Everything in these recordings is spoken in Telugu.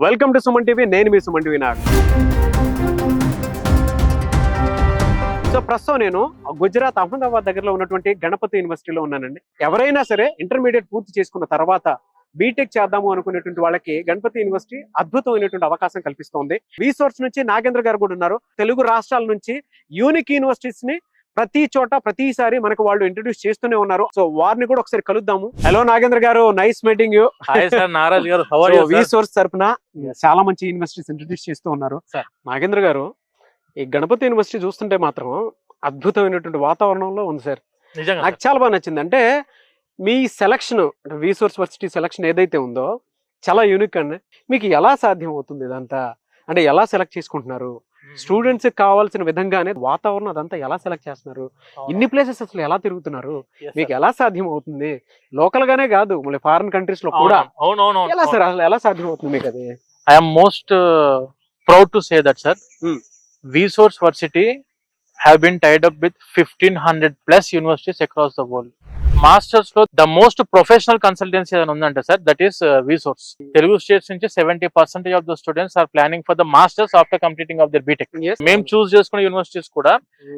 Welcome to Suman TV. నేను మీ సుమన్ టీవీ నాగ్. సో ప్రస్తుతం నేను గుజరాత్ అహ్మదాబాద్ దగ్గరలో ఉన్నటువంటి గణపతి యూనివర్సిటీలో ఉన్నానండి. ఎవరైనా సరే ఇంటర్మీడియట్ పూర్తి చేసుకున్న తర్వాత బీటెక్ చేద్దాము అనుకునేటువంటి వాళ్ళకి గణపతి యూనివర్సిటీ అద్భుతమైనటువంటి అవకాశం కల్పిస్తోంది. రీసోర్స్ నుంచి నాగేంద్ర గారు కూడా ఉన్నారు. తెలుగు రాష్ట్రాల నుంచి యూనిక్ యూనివర్సిటీస్ ని ప్రతి చోట ప్రతిసారి మనకు వాళ్ళు ఇంట్రడ్యూస్ చేస్తూనే ఉన్నారు. సో వారిని కూడా ఒకసారి కలుద్దాము. హలో నాగేంద్ర గారు, నైస్ మీటింగ్ యూ. నారాజ్ గారు, రీసోర్స్ తరపున చాలా మంచి యూనివర్సిటీస్ ఇంట్రడ్యూస్ చేస్తూ ఉన్నారు. నాగేంద్ర గారు, ఈ గణపతి యూనివర్సిటీ చూస్తుంటే మాత్రం అద్భుతమైనటువంటి వాతావరణంలో ఉంది సార్. నాకు చాలా బాగా నచ్చింది. అంటే మీ సెలక్షన్, అంటే రీసోర్స్ వర్సిటీ సెలక్షన్ ఏదైతే ఉందో చాలా యూనిక్ అండి. మీకు ఎలా సాధ్యం అవుతుంది ఇదంతా? అంటే ఎలా సెలెక్ట్ చేసుకుంటున్నారు? స్టూడెంట్స్ కావాల్సిన విధంగానే వాతావరణం అదంతా ఎలా సెలెక్ట్ చేస్తున్నారు? ఇన్ని ప్లేసెస్ అసలు ఎలా తిరుగుతున్నారు? మీకు ఎలా సాధ్యం అవుతుంది? లోకల్ గానే కాదు, మళ్ళీ ఫారిన్ కంట్రీస్ లో కూడా ఎలా సార్, అసలు ఎలా సాధ్యం అవుతుంది మీకు అది? I'm most proud to say that sir, resource varsity have been tied up with 1500 plus universities across the world. Masters లో ద మోస్ట్ ప్రొఫెషనల్ కన్సల్టెన్సీ ఏదైనా ఉందంటే sir, that is resource. Telugu states నుంచి 70% of the students are planning for the masters after completing of their BTech. మేము చూస్ చేసుకునే యూనివర్సిటీస్ కూడా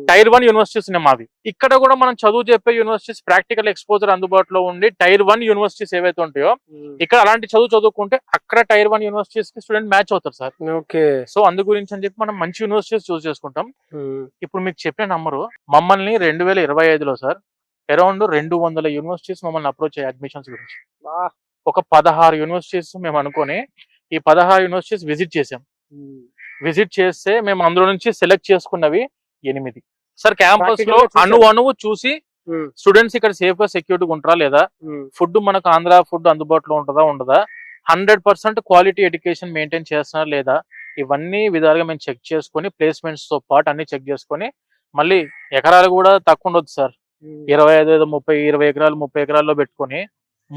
టైర్ 1 యూనివర్సిటీస్ మావి. ఇక్కడ కూడా మనం చదువు చెప్పే యూనివర్సిటీస్ ప్రాక్టికల్ ఎక్స్పోజర్ అందుబాటులో ఉండి టైర్ 1 యూనివర్సిటీస్ ఏవైతే ఉంటాయో ఇక్కడ అలాంటి చదువుకుంటే అక్కడ టైర్ 1 యూనివర్సిటీస్ కి స్టూడెంట్ మ్యాచ్ అవుతారు సార్. ఓకే. సో అందు గురించి అని చెప్పి మనం మంచి యూనివర్సిటీస్ చూస్ చేసుకుంటాం. ఇప్పుడు మీకు చెప్పిన నంబరు, మమ్మల్ని 2025లో సార్ అరౌండ్ 200 యూనివర్సిటీస్ మమ్మల్ని అప్రోచ్ అయ్యాయి అడ్మిషన్స్ గురించి. ఒక 16 యూనివర్సిటీస్ మేము అనుకొని ఈ 16 యూనివర్సిటీస్ విజిట్ చేసాం. విజిట్ చేస్తే మేము అందులో నుంచి సెలెక్ట్ చేసుకున్నవి 8 సార్. క్యాంపస్ లో అణువు చూసి స్టూడెంట్స్ ఇక్కడ సేఫ్ గా సెక్యూరిటీగా ఉంటారా లేదా, ఫుడ్ మనకు ఆంధ్ర ఫుడ్ అందుబాటులో ఉంటుందా ఉండదా, 100% క్వాలిటీ ఎడ్యుకేషన్ మెయింటైన్ చేస్తున్నారా లేదా, ఇవన్నీ విధాలుగా మేము చెక్ చేసుకొని ప్లేస్మెంట్స్ తో పాటు అన్ని చెక్ చేసుకొని, మళ్ళీ ఎకరాలు కూడా తక్కువ ఉండొద్దు సార్. 25, 30, 20 ఎకరాలు 30 ఎకరాల్లో పెట్టుకొని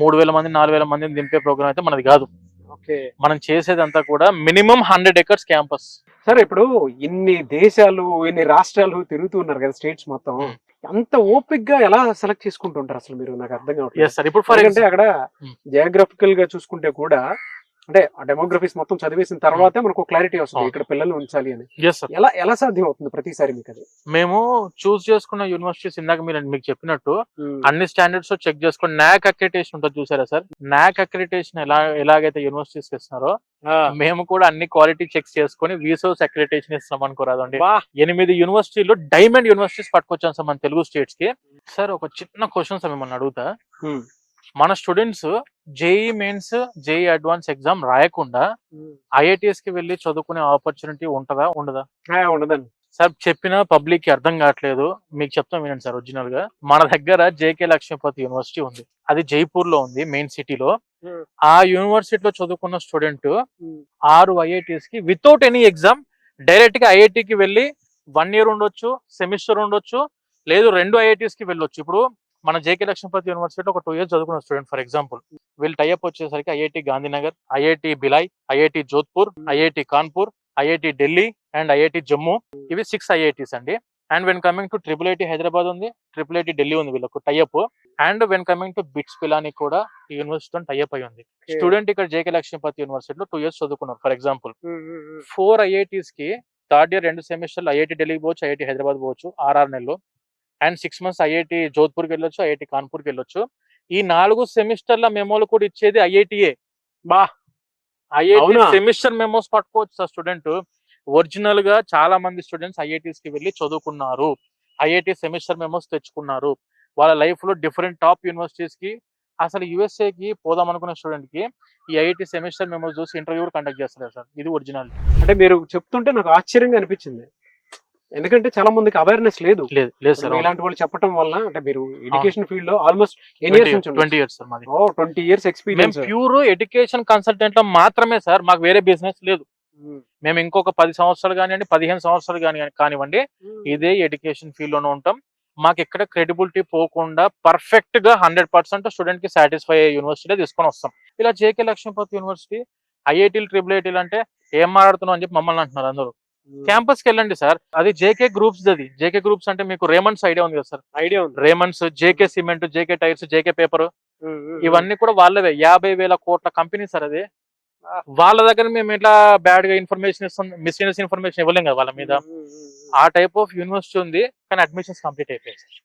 3000 మంది 4000 మందిని దింపే ప్రోగ్రామ్ అయితే మనది కాదు. మనం చేసేదంతా కూడా మినిమం 100 ఎకర్స్ క్యాంపస్. సరే, ఇప్పుడు ఇన్ని దేశాలు ఇన్ని రాష్ట్రాలు తిరుగుతున్నారు కదా, స్టేట్స్ మొత్తం, అంత ఓపిక్ గా ఎలా సెలెక్ట్ చేసుకుంటుంటారు అసలు మీరు? నాకు అర్థం కావట్లేదు. ఇప్పుడు ఫర్ ఎగ్జాంపుల్ అక్కడ జియోగ్రఫికల్ గా చూసుకుంటే కూడా, అంటే ఆ డెమోగ్రఫీస్ మొత్తం చదివేసిన తర్వాతే మనకు క్లారిటీ వస్తుంది ఇక్కడ పిల్లల్ని ఉంచాలి అని. ఎలా సాధ్యం అవుతుంది ప్రతిసారి మీకు అది? మేము చూస్ చేసుకున్న యూనివర్సిటీస్ ఇందాక మీకు చెప్పినట్టు అన్ని స్టాండర్డ్స్ చెక్ చేసుకుని నాక్ అక్రిడిటేషన్ ఉంటుంది చూసారా సార్. నాక్ అక్రిడిటేషన్ ఎలాగైతే యూనివర్సిటీస్ ఇస్తున్నారో మేము కూడా అన్ని క్వాలిటీ చెక్ చేసుకుని రీసోర్స్ అక్రిడిటేషన్ ఇస్తున్నాం అనుకోరాదండి. 8 యూనివర్సిటీలు డైమండ్ యూనివర్సిటీస్ పట్టుకొచ్చాం సార్ మన తెలుగు స్టేట్స్ కి. సార్ ఒక చిన్న క్వశ్చన్ సార్ మిమ్మల్ని అడుగుతా. మన students JEE mains, JEE advance exam రాయకుండా ఐఐటిఎస్ కి వెళ్ళి చదువుకునే ఆపర్చునిటీ ఉంటదా ఉండదా? ఉండదండి సార్. చెప్పిన పబ్లిక్ కి అర్థం కావట్లేదు, మీకు చెప్తాం వినండి సార్. ఒరిజినల్ గా మన దగ్గర జేకే లక్ష్మీపతి యూనివర్సిటీ ఉంది, అది జైపూర్ లో ఉంది, మెయిన్ సిటీలో. ఆ యూనివర్సిటీలో చదువుకున్న స్టూడెంట్ 6 ఐఐటిఎస్ కి వితౌట్ ఎనీ ఎగ్జామ్ డైరెక్ట్ గా ఐఐటికి వెళ్ళి 1 ఇయర్ ఉండొచ్చు, సెమిస్టర్ ఉండొచ్చు, లేదు 2 ఐఐటిఎస్ కి వెళ్ళొచ్చు. ఇప్పుడు మన జేకే లక్ష్మీపతి యూనివర్సిటీలో ఒక 2 ఇయర్స్ చదువుకున్న స్టూడెంట్ ఫర్ ఎగ్జాంపుల్, వీళ్ళు టైఅప్ వచ్చేసరికి IIT Gandhinagar, IIT Bhilai, IIT Jodhpur, IIT Kanpur, IIT Delhi and IIT Jammu. ఇవి 6 ఐఐటీస్ అండి. And when coming to triple Hyderabad ఉంది, ట్రిపుల్ ఢిల్లీ ఉంది వీళ్ళకు tie up. And when coming to bits Pilani కూడా ఈ యూనివర్సిటీతో టైఅప్ అయి ఉంది. స్టూడెంట్ ఇక్కడ జేకే లక్ష్మీపతి యూనివర్సిటీలో 2 ఇయర్స్ చదువుకున్నారు ఫర్ ఎగ్జాంపుల్. 4 ఐఐటీస్ కి థర్డ్ ఇయర్ 2 సెమిస్టర్లు ఐఐటి ఢిల్లీకి పోవచ్చు, ఐఐటి హైదరాబాద్ పోవచ్చు 6 నెలలు. అండ్ 6 months ఐఐటి జోధ్పూర్కి వెళ్ళొచ్చు, ఐఐటి కాన్పూర్కి వెళ్ళొచ్చు. ఈ 4 సెమిస్టర్ల మెమోలు కూడా ఇచ్చేది ఐఐటిఏ. ఐఐటి సెమిస్టర్ మెమోస్ పట్టుకోవచ్చు సార్ స్టూడెంట్. ఒరిజినల్ గా చాలా మంది స్టూడెంట్స్ ఐఐటీస్ కి వెళ్ళి చదువుకున్నారు, ఐఐటి సెమిస్టర్ మెమోస్ తెచ్చుకున్నారు. వాళ్ళ లైఫ్ లో డిఫరెంట్ టాప్ యూనివర్సిటీస్ కి, అసలు యుఎస్ఏ కి పోదాం అనుకున్న స్టూడెంట్ కి ఈ ఐఐటి సెమిస్టర్ మెమోస్ చూసి ఇంటర్వ్యూ కండక్ట్ చేస్తారు సార్. ఇది ఒరిజినల్. అంటే మీరు చెప్తుంటే నాకు ఆశ్చర్యంగా అనిపించింది, ఎందుకంటే చాలా మందికి అవేర్నెస్ లేదు సార్. ఇలాంటి వాళ్ళు చెప్పడం వల్ల, అంటే మీరు ఎడ్యుకేషన్ ఫీల్డ్ లో ఆల్మోస్ట్ 20 years సార్ మాది. 20 years experience. Pure education consultant లో మాత్రమే సార్, మాకు వేరే బిజినెస్ లేదు. మేము ఇంకొక 10 సంవత్సరాలు కానివ్వండి, 15 సంవత్సరాలు కానివ్వండి, ఇదే ఎడ్యుకేషన్ ఫీల్డ్ లోనే ఉంటాం. మాకు ఎక్కడ క్రెడిబిలిటీ పోకుండా పర్ఫెక్ట్ గా 100% స్టూడెంట్ కి సాటిస్ఫై అయ్యే యూనివర్సిటీ తీసుకొని వస్తాం. ఇలా జేకే లక్ష్మీపతి యూనివర్సిటీ, ఐఐటీలు, ట్రిపుల్ ఐటీలు అంటే ఏం మాట్లాడుతున్నాం అని చెప్పి మమ్మల్ని అంటున్నారు అందరూ. క్యాంపస్ కి వెళ్ళండి సార్, అది జేకే గ్రూప్స్. అది జేకే గ్రూప్స్ అంటే మీకు రేమండ్స్ ఐడియా ఉంది కదా సార్? ఐడియా ఉంది. Raymond's, JK cement, JK tyres, JK paper, ఇవన్నీ కూడా వాళ్ళవే. 50,000 కోట్ల కంపెనీ సార్ అది. వాళ్ళ దగ్గర మేము ఎట్లా బ్యాడ్ గా ఇన్ఫర్మేషన్ ఇస్తాం, మిస్లీనియస్ ఇన్ఫర్మేషన్ ఇవ్వలేం కదా వాళ్ళ మీద. ఆ టైప్ ఆఫ్ యూనివర్సిటీ ఉంది, కానీ అడ్మిషన్స్ కంప్లీట్ అయిపోయాయి సార్.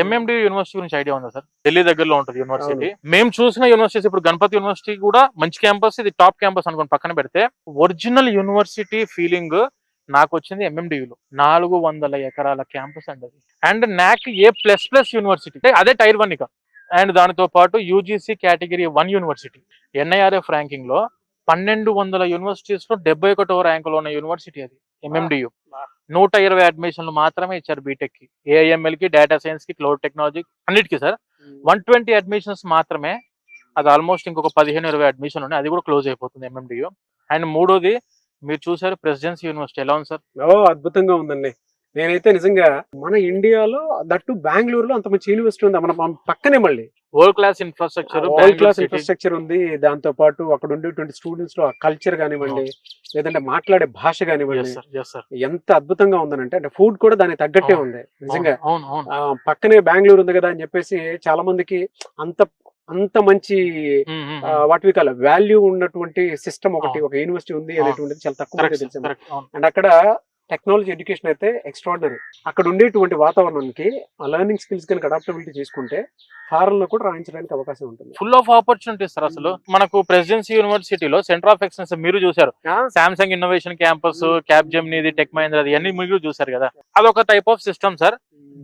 ఎంఎండి యూనివర్సిటీ గురించి ఐడియా ఉందా సార్? ఢిల్లీ దగ్గరలో ఉంటుంది యూనివర్సిటీ. మేము చూసిన యూనివర్సిటీస్ ఇప్పుడు గణపతి యూనివర్సిటీ కూడా మంచి క్యాంపస్, ఇది టాప్ క్యాంపస్ అనుకుని పక్కన పెడితే, ఒరిజినల్ యూనివర్సిటీ ఫీలింగ్ నాకు వచ్చింది ఎంఎండియూలో. 400 ఎకరాల క్యాంపస్ అండి అది. అండ్ నాక్ A++ యూనివర్సిటీ, అదే టైర్ 1 ఇక. అండ్ దానితో పాటు UGC category 1 university. NIRF ranking లో 1200 యూనివర్సిటీస్ లో 71వ ర్యాంకులో ఉన్న యూనివర్సిటీ అది ఎంఎండియు. 120 అడ్మిషన్లు మాత్రమే ఇచ్చారు బీటెక్ కి, ఏఐఎంఎల్ కి, డేటా సైన్స్ కి, క్లౌడ్ టెక్నాలజీ అన్నిటికీ సార్. 120 అడ్మిషన్స్ మాత్రమే. అది ఆల్మోస్ట్ ఇంకొక 15-20 అడ్మిషన్ ఉన్నాయి, అది కూడా క్లోజ్ అయిపోతుంది ఎంఎండియు. అండ్ మూడోది మీరు చూసారు ప్రెసిడెన్సీ యూనివర్సిటీ ఎలా ఉంది సార్? అద్భుతంగా ఉందండి. నేనైతే నిజంగా మన ఇండియాలో దట్టు బెంగళూరులో అంత మంచి యూనివర్సిటీ ఉంది, మన పక్కనే మళ్ళీ వరల్డ్ క్లాస్ ఇన్ఫ్రాస్ట్రక్చర్ ఉంది. దాంతో పాటు అక్కడ ఉండేటువంటి స్టూడెంట్స్ లో ఆ కల్చర్ కానివ్వండి, లేదంటే మాట్లాడే భాష కానివ్వండి, ఎంత అద్భుతంగా ఉందనంటే, అంటే ఫుడ్ కూడా దానికి తగ్గట్టే ఉంది నిజంగా. పక్కనే బెంగళూరు ఉంది కదా అని చెప్పేసి చాలా మందికి అంత మంచి వాట్ వి కాల్ వాల్యూ ఉన్నటువంటి సిస్టమ్ ఒకటి, ఒక యూనివర్సిటీ ఉంది అనేటువంటిది చాలా తక్కువ మంది తెలిసింది. అండ్ అక్కడ టెక్నాలజీ ఎడ్యుకేషన్ అయితే ఎక్స్ట్రాడినరీ. అక్కడ ఉండేటువంటి వాతావరణానికి లెర్నింగ్ స్కిల్స్ కనుక అడాప్టబిలిటీ చేసుకుంటే ఫారెన్ లో కూడా రాయించడానికి అవకాశం ఉంటుంది. Full of opportunities sir. అసలు మనకు ప్రెసిడెన్సీ యూనివర్సిటీలో సెంటర్ ఆఫ్ ఎక్సలెన్స్ మీరు చూసారు, Samsung innovation campus, Capgemini, tech Mahindra, అన్ని మీరు చూసారు కదా. అదొక టైప్ ఆఫ్ సిస్టమ్ సార్.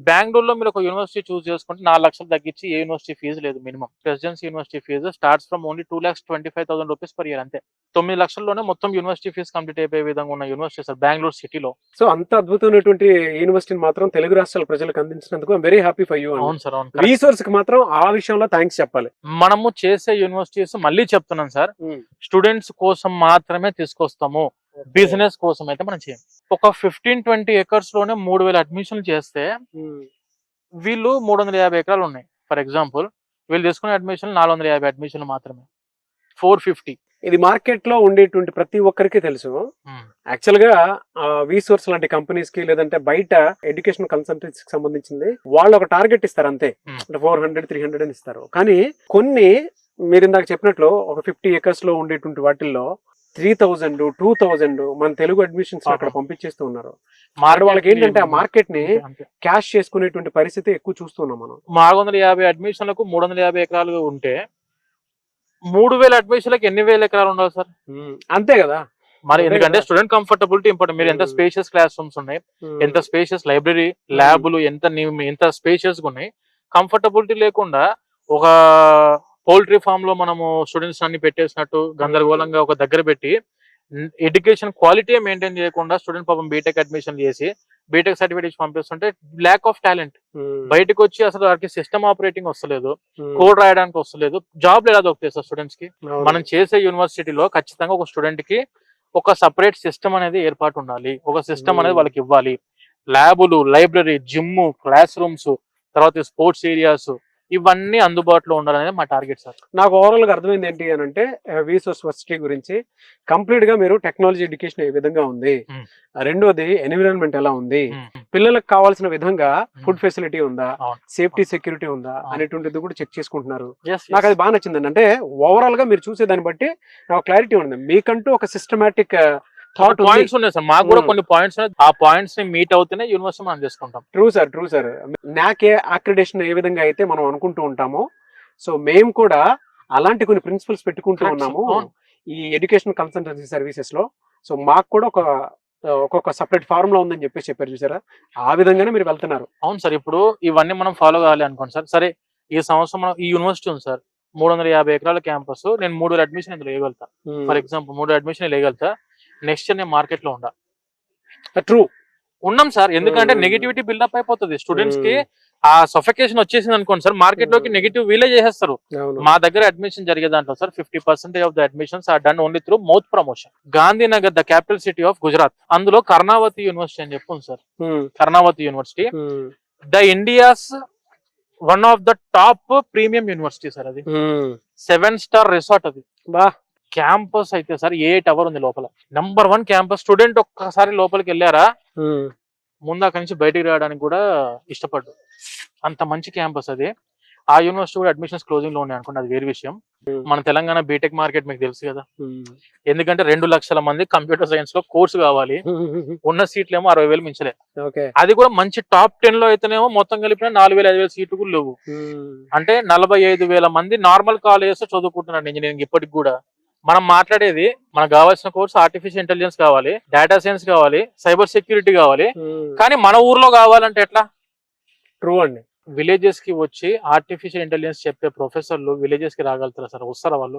బెంగళూరులో మీరు ఒక యూనివర్సిటీ చూస్ చేసుకుంటే 4 లక్షలు తగ్గించి ఏ యూనివర్సిటీ ఫీజు లేదు minimum. Presidency university fee starts from only 2,25,000 rupees per year అంతే. 9 లక్షల్లోనే మొత్తం యూనివర్సిటీ ఫీజు కంప్లీట్ అయిపోయే విధంగా ఉన్న యూనివర్సిటీ సార్ బెంగళూరు సిటీలో. సో అంత అద్భుతమైనటువంటి యూనివర్సిటీని మాత్రం తెలుగు రాష్ట్రాల ప్రజలకు అందించినందుకు వెరీ హ్యాపీ ఫర్ యూ. అవును సార్, అవును. రీసోర్స్ కి మాత్రం ఆ విషయంలో థ్యాంక్స్ చెప్పాలి. మనము చేసే యూనివర్సిటీస్ మళ్ళీ చెప్తున్నాం సార్, స్టూడెంట్స్ కోసం మాత్రమే తీసుకొస్తాము, బిజినెస్ కోసం అయితే మనం చేయం. ఒక 15-20 ఎకర్స్ లోనే 3,000 అడ్మిషన్లు చేస్తే వీళ్ళు 350 ఎకరాలు ఉన్నాయి ఫర్ ఎగ్జాంపుల్, వీళ్ళు తీసుకునే అడ్మిషన్ 450 అడ్మిషన్లు మాత్రమే, 450. ఇది మార్కెట్ లో ఉండేటువంటి ప్రతి ఒక్కరికి తెలుసు. యాక్చువల్ గా వీసోర్స్ లాంటి కంపెనీస్ కి, లేదంటే బయట ఎడ్యుకేషన్ కన్సల్టెన్సీకి సంబంధించింది వాళ్ళు ఒక టార్గెట్ ఇస్తారు అంతే, అంటే 400-300 అని ఇస్తారు. కానీ కొన్ని మీరు ఇందాక చెప్పినట్లు ఒక 50 ఎకర్స్ లో ఉండేటువంటి వాటిల్లో 3,000-2,000 మన తెలుగు అడ్మిషన్స్ అక్కడ పంపించేస్తూ ఉన్నారు. వాళ్ళకి ఏంటంటే ఆ మార్కెట్ ని క్యాష్ చేసుకునేటువంటి పరిస్థితి ఎక్కువ చూస్తున్నాం మనం. 450 అడ్మిషన్లకు 350 ఎకరాలు ఉంటే 3,000 అడ్మిషన్లకు ఎన్ని వేల ఎకరాలు ఉండాలి సార్? అంతే కదా మరి. ఎందుకంటే స్టూడెంట్ కంఫర్టబిలిటీ ఇంపార్టెంట్. మీరు ఎంత స్పేషియస్ క్లాస్ రూమ్స్ ఉన్నాయి, ఎంత స్పేషియస్ లైబ్రరీ, ల్యాబ్లు ఎంత స్పేషియస్ గా ఉన్నాయి. కంఫర్టబిలిటీ లేకుండా ఒక పౌల్ట్రీ ఫామ్ లో మనము స్టూడెంట్స్ అన్ని పెట్టేసినట్టు గందరగోళంగా ఒక దగ్గర పెట్టి ఎడ్యుకేషన్ క్వాలిటీ మెయింటైన్ చేయకుండా స్టూడెంట్ పాపం బీటెక్ అడ్మిషన్ చేసి బీటెక్ సర్టిఫికేట్ పంపిస్తుంటే ల్యాక్ ఆఫ్ టాలెంట్. బయటకు వచ్చి అసలు వారికి సిస్టమ్ ఆపరేటింగ్ వస్తలేదు, కోడ్ రాయడానికి వస్తలేదు, జాబ్ ఎలా దొరుకుతాయి సార్ స్టూడెంట్స్ కి? మనం చేసే యూనివర్సిటీలో ఖచ్చితంగా ఒక స్టూడెంట్ కి ఒక సపరేట్ సిస్టమ్ అనేది ఏర్పాటు ఉండాలి, ఒక సిస్టమ్ అనేది వాళ్ళకి ఇవ్వాలి. ల్యాబులు, లైబ్రరీ, జిమ్, క్లాస్ రూమ్స్, తర్వాత స్పోర్ట్స్ ఏరియాస్, ఇవన్నీ అందుబాటులో ఉండాలనేది మా టార్గెట్ సార్. నాకు ఓవరాల్ గా అర్థమైంది ఏంటి అని అంటే, వీసోర్స్ యూనివర్సిటీ గురించి కంప్లీట్ గా మీరు టెక్నాలజీ ఎడ్యుకేషన్ ఏ విధంగా ఉంది, రెండోది ఎన్విరాన్మెంట్ ఎలా ఉంది, పిల్లలకు కావాల్సిన విధంగా ఫుడ్ ఫెసిలిటీ ఉందా, సేఫ్టీ సెక్యూరిటీ ఉందా అనేటువంటిది కూడా చెక్ చేసుకుంటున్నారు. నాకు అది బాగా నచ్చిందండి. అంటే ఓవరాల్ గా మీరు చూసే దాన్ని బట్టి నాకు క్లారిటీ ఉంది, మీకంటూ ఒక సిస్టమేటిక్ పాయింట్స్ ఉన్నాయి సార్. మాకు కూడా కొన్ని పాయింట్స్, ఆ పాయింట్స్ ని మీట్ అవుతూనే యూనివర్సిటీ మనం చేసుకుంటాం. True sir. నాక్ అక్రిడేషన్ ఏ విధంగా అయితే మనం అనుకుంటూ ఉంటామో, సో మేము కూడా అలాంటి కొన్ని ప్రిన్సిపల్స్ పెట్టుకుంటూ ఉన్నాము ఈ ఎడ్యుకేషన్ కన్సల్టెన్సీ సర్వీసెస్ లో. సో మాకు కూడా ఒక్కొక్క సపరేట్ ఫార్ములా ఉందని చెప్పేసి చెప్పారు చూసారా, ఆ విధంగానే మీరు వెళ్తున్నారు. అవును సార్. ఇప్పుడు ఇవన్నీ మనం ఫాలో కావాలి అనుకోండి సార్. సరే, ఈ సంవత్సరం మనం ఈ యూనివర్సిటీ ఉంది సార్, 350 ఎకరాల క్యాంపస్, నేను 3 అడ్మిషన్ ఇందులో వేయగలుగుతా. ఫర్ ఎగ్జాంపుల్ 3 అడ్మిషన్ వేయగలుగుతా. నెక్స్ట్ ఇయర్ నేను మార్కెట్ లో ఉండా. ట్రూ ఉన్నాం సార్. ఎందుకంటే నెగిటివిటీ బిల్డప్ అయిపోతుంది స్టూడెంట్స్ కి. ఆ సఫికేషన్ వచ్చేసింది అనుకోండి సార్, మార్కెట్ లోకి నెగిటివ్ వీలే చేసేస్తారు. మా దగ్గర అడ్మిషన్ జరిగే దాంట్లో sir 50% of the admissions are done only through mouth promotion. Gandhinagar, the capital city of Gujarat, అందులో కర్ణావతి యూనివర్సిటీ అని చెప్పు sir. Karnavati university the India's one of the top premium university sir. అది 7-star రిసార్ట్. అది క్యాంపస్ అయితే సార్ 8 hours ఉంది లోపల. Number 1 campus. స్టూడెంట్ ఒక్కసారి లోపలికి వెళ్ళారా ముందు అక్కడి నుంచి బయటికి రావడానికి కూడా ఇష్టపడ్డు, అంత మంచి క్యాంపస్ అది. ఆ యూనివర్సిటీ కూడా అడ్మిషన్స్ క్లోజింగ్ లో ఉన్నాయి అనుకోండి, అది వేరే విషయం. మన తెలంగాణ బీటెక్ మార్కెట్ మీకు తెలుసు కదా, ఎందుకంటే 2 లక్షల మంది కంప్యూటర్ సైన్స్ లో కోర్సు కావాలి, ఉన్న సీట్లు ఏమో 60,000 మించలే. అది కూడా మంచి టాప్ 10 లో అయితేనేమో మొత్తం కలిపిన 4,000-5,000 సీట్లు కూడా లేవు. అంటే 45,000 మంది నార్మల్ కాలేజెస్ చదువుకుంటున్నారు ఇంజనీరింగ్ ఇప్పటికి కూడా. మనం మాట్లాడేది మనకు కావాల్సిన కోర్సు ఆర్టిఫిషియల్ ఇంటెలిజెన్స్ కావాలి, డేటా సైన్స్ కావాలి, సైబర్ సెక్యూరిటీ కావాలి. కానీ మన ఊర్లో కావాలంటే ఎట్లా? ట్రూ అండి. విలేజెస్ కి వచ్చి ఆర్టిఫిషియల్ ఇంటెలిజెన్స్ చెప్పే ప్రొఫెసర్లు విలేజెస్ కి రాగలుగుతారా సార్? వస్తారా వాళ్ళు?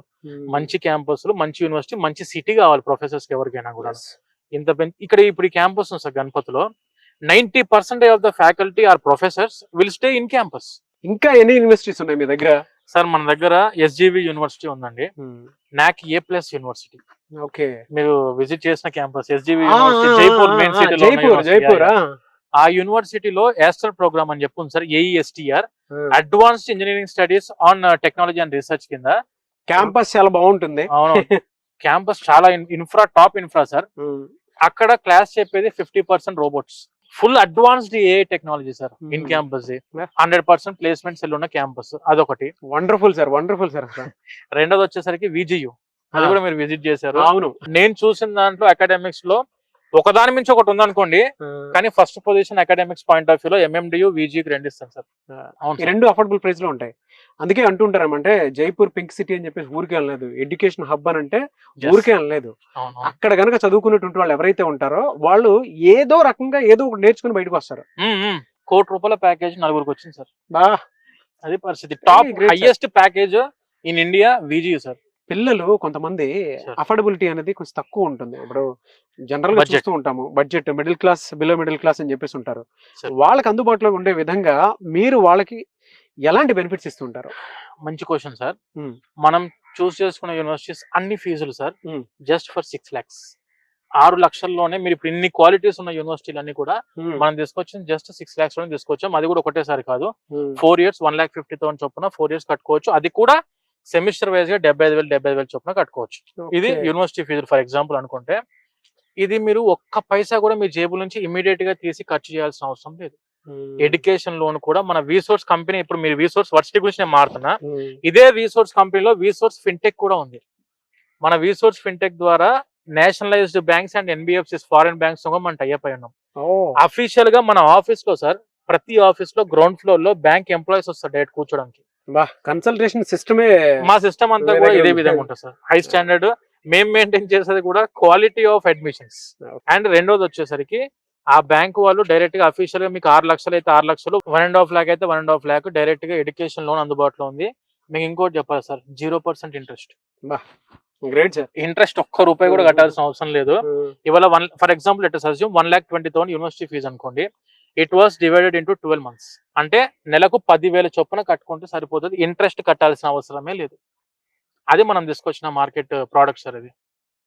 మంచి క్యాంపస్ లో, మంచి యూనివర్సిటీ, మంచి సిటీ కావాలి ప్రొఫెసర్స్ కి ఎవరికైనా కూడా. ఇంత ఇక్కడ ఇప్పుడు ఈ క్యాంపస్ ఉంది సార్ గణపతిలో, 90% of the faculty are professors will stay in campus. ఇంకా ఎన్ని యూనివర్సిటీస్ ఉన్నాయి మీ దగ్గర? సార్ మన దగ్గర SGV యూనివర్సిటీ ఉందండి, NAC A+ యూనివర్సిటీ. ఓకే, మీరు విజిట్ చేసిన campus SGV university, Jaipur main సిటీలో. జైపూర్ ఆ యూనివర్సిటీలో యాస్టర్ ప్రోగ్రామ్ అని చెప్పు sir, AESTR, advanced engineering studies on technology and research కింద. క్యాంపస్ చాలా బాగుంటుంది. అవును, క్యాంపస్ చాలా టాప్ ఇన్ఫ్రా సార్. అక్కడ క్లాస్ చెప్పేది 50% robots, full advanced AI technology sir in campus. 100% placements ఉన్న క్యాంపస్, అదొకటి. Wonderful sir, wonderful sir. రెండోది వచ్చేసరికి VGU, అది కూడా మీరు విజిట్ చేశారు. అవును, నేను చూసిన దాంట్లో అకాడమిక్స్ లో ఒకదాని మించి ఒకటి ఉందనుకోండి, కానీ first position academics point of view లో MMDU VGUకి 2 ఇస్తాను సార్. ఈ 2 అఫోర్డబుల్ ప్రైస్ లో ఉంటాయి. అందుకే అంటుంటారు అంటే జైపూర్ పింక్ సిటీ అని చెప్పేసి ఊరికే అనలేదు, ఎడ్యుకేషన్ హబ్ అని అంటే ఊరికే అనలేదు. అక్కడ గనక చదువుకున్నటువంటి వాళ్ళు ఎవరైతే ఉంటారో వాళ్ళు ఏదో రకంగా ఏదో ఒకటి నేర్చుకుని బయటకు వస్తారు. ₹1,00,00,000 ప్యాకేజ్ 4గురికి వచ్చింది సార్. అది పరిస్థితి. Top highest package in India VGU sir. పిల్లలు కొంతమంది అఫోర్డబిలిటీ అనేది కొంచెం తక్కువ ఉంటుంది. ఇప్పుడు జనరల్ గా చూస్తూ ఉంటాము, budget middle class, below middle class అని చెప్పేసి ఉంటారు. వాళ్ళకి అందుబాటులో ఉండే విధంగా మీరు వాళ్ళకి ఎలాంటి బెనిఫిట్స్ ఇస్తుంటారు? మంచి క్వశ్చన్ సార్. మనం చూస్ చేసుకున్న యూనివర్సిటీస్ అన్ని ఫీజులు సార్ జస్ట్ ఫర్ 6 lakhs, 6 లక్షల్లోనే. మీరు ఇప్పుడు ఇన్ని క్వాలిటీస్ ఉన్న యూనివర్సిటీలు అన్ని కూడా మనం తీసుకొచ్చి జస్ట్ 6 lakhs లోనే తీసుకొచ్చాం. అది కూడా ఒకటేసారి కాదు, 4 years 1,50,000 చొప్పున 4 years కట్టుకోవచ్చు. అది కూడా సెమిస్టర్ వైజ్ గా 75,000 చొప్పున కట్టుకోవచ్చు. ఇది యూనివర్సిటీ ఫీజు ఫర్ ఎగ్జాంపుల్ అనుకుంటే. ఇది మీరు ఒక్క పైసా కూడా మీ జేబుల నుంచి ఇమీడియట్ గా తీసి ఖర్చు చేయాల్సిన అవసరం లేదు. ఎడ్యుకేషన్ లోన్ కూడా మన విసోర్స్ కంపెనీ, ఇప్పుడు మీరు విసోర్స్ వర్సిటీ గురించి నేను మారుతున్నా, ఇదే విసోర్స్ కంపెనీలో విసోర్స్ ఫిన్టెక్ కూడా ఉంది. మన విసోర్స్ ఫిన్టెక్ ద్వారా nationalised banks and NBFCs, foreign banks మనం టైఅప్ అయి ఉన్నాం. అఫీషియల్ గా మన ఆఫీస్ లో సార్, ప్రతి ఆఫీస్ లో గ్రౌండ్ ఫ్లోర్ లో బ్యాంక్ ఎంప్లాయీస్ వస్తారు డైరెక్ట్ కూర్చోడానికి. కన్సల్టేషన్ సిస్టమే, మా సిస్టమ్ అంతా కూడా ఇదే విధంగా ఉంటుంది సార్. High standard. మేము మెయింటైన్ చేసేది కూడా క్వాలిటీ ఆఫ్ అడ్మిషన్స్. అండ్ రెండోది వచ్చేసరికి ఆ బ్యాంక్ వాళ్ళు డైరెక్ట్ గా అఫీషియల్ గా మీకు 6 లక్షలు అయితే 6 లక్షలు, 1.5 lakh అయితే 1.5 lakh డైరెక్ట్ గా ఎడ్యుకేషన్ లోన్ అందుబాటులో ఉంది. మీకు ఇంకోటి చెప్పాలి sir, 0% interest. Great sir. Interest ఒక్క రూపాయి కూడా కట్టాల్సిన అవసరం లేదు. ఇవాళ for example let us assume 1,20,000 university fee అనుకోండి. It was divided into 12 months. అంటే నెలకు 10,000 చొప్పున కట్టుకుంటే సరిపోతుంది, ఇంట్రెస్ట్ కట్టాల్సిన అవసరమే లేదు. అది మనం తీసుకొచ్చిన మార్కెట్ ప్రోడక్ట్ సార్. అది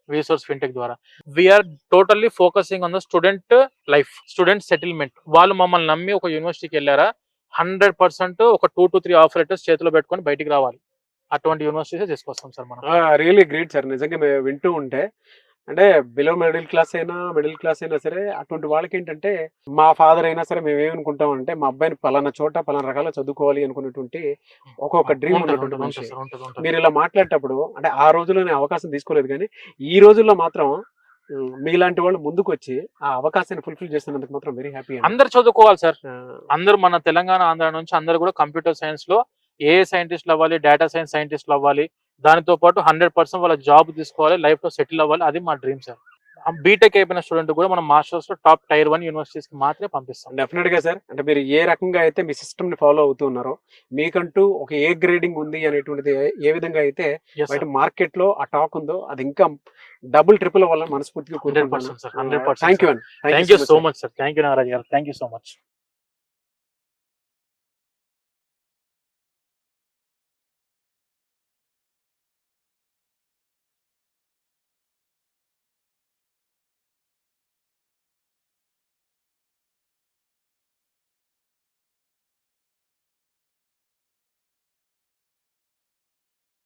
విసోర్స్ ఫిన్టెక్ ద్వారా we are totally focusing on the student life, student settlement. వాళ్ళు మమ్మల్ని నమ్మి ఒక యూనివర్సిటీకి వెళ్ళారా, 100% ఒక 2 to 3 ఆఫర్ లెటర్స్ చేతిలో పెట్టుకొని బయటికి రావాలి. అటువంటి యూనివర్సిటీస్ తీసుకొస్తాం సార్ మనం. Really great sir. నిజంగా మేము వింటూ ఉంటే, అంటే బిలో మిడిల్ క్లాస్ అయినా సరే, అటువంటి వాళ్ళకి ఏంటంటే, మా ఫాదర్ అయినా సరే మేము ఏమనుకుంటాం అంటే, మా అబ్బాయిని పలానా చోట పలానా రకాల చదువుకోవాలి అనుకునేటువంటి ఒక్కొక్క డ్రీమ్ ఉన్నటువంటి మనిషి. మీరు ఇలా మాట్లాడేటప్పుడు అంటే ఆ రోజుల్లోనే అవకాశం తీసుకోలేదు, కానీ ఈ రోజుల్లో మాత్రం మీలాంటి వాళ్ళు ముందుకు వచ్చి ఆ అవకాశాన్ని ఫుల్ఫిల్ చేస్తున్నందుకు మాత్రం వెరీ హ్యాపీ. అందరు చదువుకోవాలి సార్. అందరూ మన తెలంగాణ, ఆంధ్ర నుంచి అందరూ కూడా కంప్యూటర్ సైన్స్ లో AI సైంటిస్టులు అవ్వాలి, డేటా సైన్స్ సైంటిస్టులు అవ్వాలి. దానితో పాటు 100% వాళ్ళ జాబ్ తీసుకోవాలి, లైఫ్ లో సెటిల్ అవ్వాలి. అది మా డ్రీమ్ సార్. బీటెక్ అయిపోయిన స్టూడెంట్ కూడా మనం మాస్టర్స్ లో టాప్ Tier 1 యూనివర్సిటీస్ కి మాత్రమే పంపిస్తాం. డెఫినెట్ గా సార్. అంటే మీరు ఏ రకంగా అయితే మీ సిస్టమ్ ని ఫాలో అవుతున్నారో, మీకంటూ ఒక ఏ గ్రేడింగ్ ఉంది అనేటువంటిది ఏ విధంగా అయితే బయట మార్కెట్ లో ఆ టాక్ ఉందో, అది ఇంకా డబుల్ ట్రిపుల్ అవ్వాలని మనస్ఫూర్తిగా కోరుకుంటున్నాను. 100% sir. 100%. Thank you so much sir. Thank you Nagaraj గారు. Thank you so much.